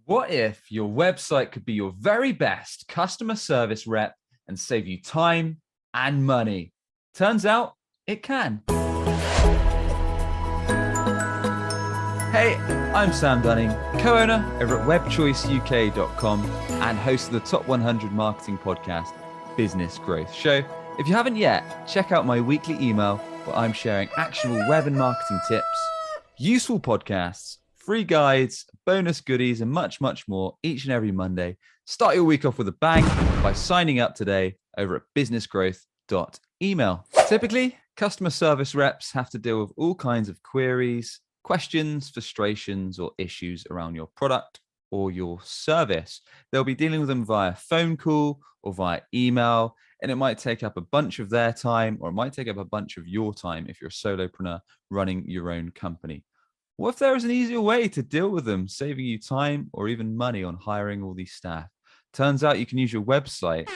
What if your website could be your very best customer service rep and save you time and money? Turns out it can. Hey, I'm Sam Dunning, co-owner over at webchoiceuk.com and host of the Top 100 Marketing Podcast, Business Growth Show. If you haven't yet, check out my weekly email where I'm sharing actionable web and marketing tips, useful podcasts, free guides, bonus goodies, and much, much more each and every Monday. Start your week off with a bang by signing up today over at businessgrowth.email. Typically, customer service reps have to deal with all kinds of queries, questions, frustrations, or issues around your product or your service. They'll be dealing with them via phone call or via email, and it might take up a bunch of their time, or it might take up a bunch of your time if you're a solopreneur running your own company. What if there is an easier way to deal with them, saving you time or even money on hiring all these staff? Turns out you can use your website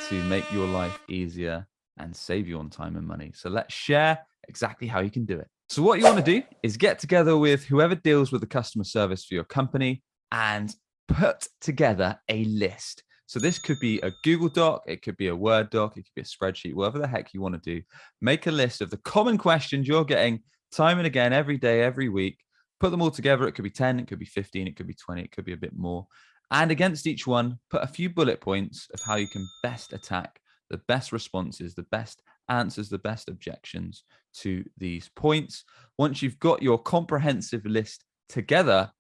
to make your life easier and save you on time and money. So let's share exactly how you can do it. So what you want to do is get together with whoever deals with the customer service for your company and put together a list. So this could be a Google Doc, it could be a Word doc, it could be a spreadsheet, whatever the heck you want to do. Make a list of the common questions you're getting time and again, every day, every week. Put them all together. It could be 10, it could be 15, it could be 20, it could be a bit more. And against each one, put a few bullet points of how you can best attack the best responses, the best answers, the best objections to these points. Once you've got your comprehensive list together,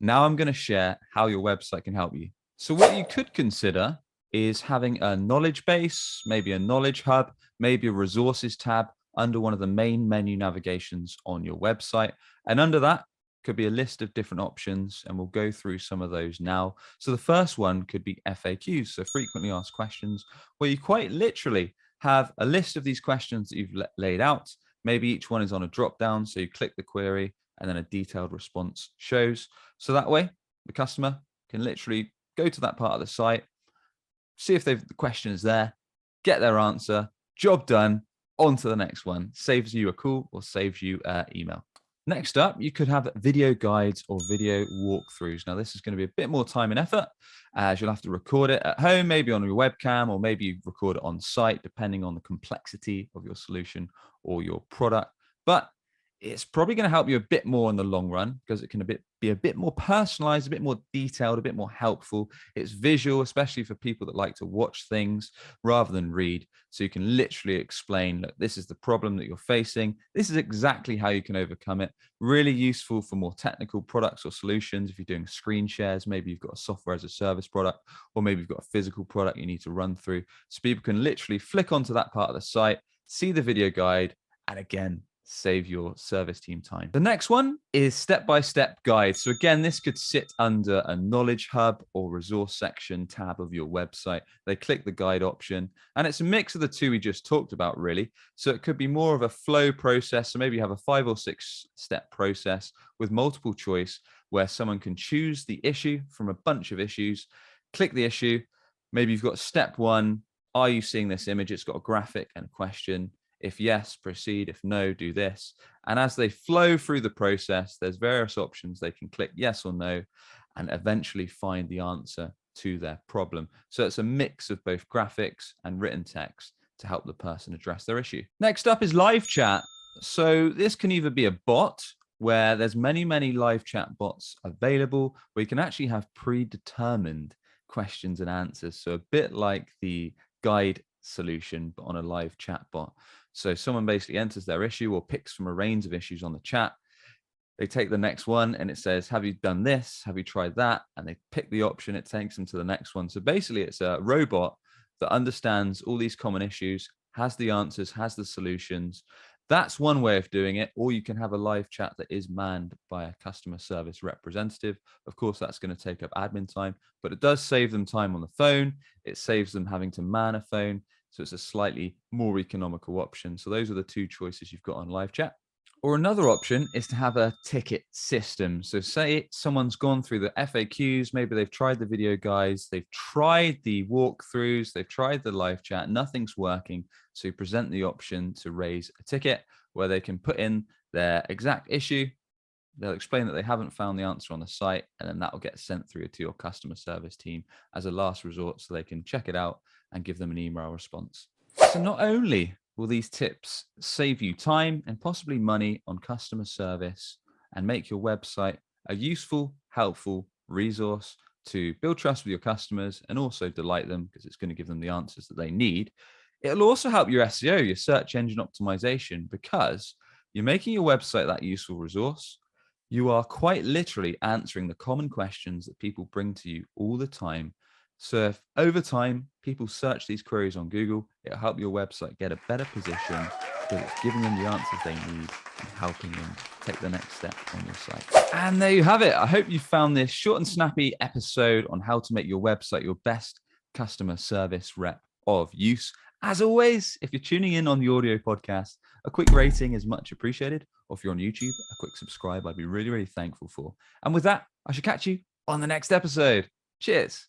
now I'm going to share how your website can help you. So what you could consider is having a knowledge base, maybe a knowledge hub, maybe a resources tab under one of the main menu navigations on your website. And under that could be a list of different options, and we'll go through some of those now. So the first one could be FAQs, so frequently asked questions, where you quite literally have a list of these questions that you've laid out. Maybe each one is on a drop down, so you click the query and then a detailed response shows. So that way the customer can literally go to that part of the site, see if the question is there, get their answer, job done, on to the next one. Saves you a call or saves you email. Next up, you could have video guides or video walkthroughs. Now, this is going to be a bit more time and effort, as you'll have to record it at home, maybe on your webcam, or maybe you record it on site, depending on the complexity of your solution or your product. But it's probably going to help you a bit more in the long run because it can be a bit more personalized, a bit more detailed, a bit more helpful. It's visual, especially for people that like to watch things rather than read. So you can literally explain, look, this is the problem that you're facing. This is exactly how you can overcome it. Really useful for more technical products or solutions. If you're doing screen shares, maybe you've got a software as a service product, or maybe you've got a physical product you need to run through. So people can literally flick onto that part of the site, see the video guide, and again, save your service team time. The next one is step-by-step guide. So again, this could sit under a knowledge hub or resource section tab of your website. They click the guide option, and it's a mix of the two we just talked about, really. So it could be more of a flow process. So maybe you have a 5 or 6 step process with multiple choice where someone can choose the issue from a bunch of issues, click the issue. Maybe you've got step 1. Are you seeing this image? It's got a graphic and a question. If yes, proceed. If no, do this. And as they flow through the process, there's various options. They can click yes or no and eventually find the answer to their problem. So it's a mix of both graphics and written text to help the person address their issue. Next up is live chat. So this can either be a bot where there's many live chat bots available where you can actually have predetermined questions and answers. So a bit like the guide solution, but on a live chat bot. So someone basically enters their issue or picks from a range of issues on the chat. They take the next one and it says, have you done this? Have you tried that? And they pick the option. It takes them to the next one. So basically it's a robot that understands all these common issues, has the answers, has the solutions. That's one way of doing it. Or you can have a live chat that is manned by a customer service representative. Of course, that's going to take up admin time, but it does save them time on the phone. It saves them having to man a phone. So it's a slightly more economical option. So those are the two choices you've got on live chat. Or another option is to have a ticket system. So say someone's gone through the FAQs, maybe they've tried the video guides, they've tried the walkthroughs, they've tried the live chat, nothing's working. So you present the option to raise a ticket where they can put in their exact issue, They'll explain that they haven't found the answer on the site, and then that will get sent through to your customer service team as a last resort so they can check it out and give them an email response. So not only will these tips save you time and possibly money on customer service and make your website a useful, helpful resource to build trust with your customers and also delight them because it's going to give them the answers that they need. It'll also help your SEO, your search engine optimization, because you're making your website that useful resource. You are quite literally answering the common questions that people bring to you all the time. So if over time people search these queries on Google, it'll help your website get a better position because it's giving them the answers they need and helping them take the next step on your site. And there you have it. I hope you found this short and snappy episode on how to make your website your best customer service rep of use. As always, if you're tuning in on the audio podcast, a quick rating is much appreciated. Or if you're on YouTube, a quick subscribe, I'd be really, really thankful for. And with that, I shall catch you on the next episode. Cheers.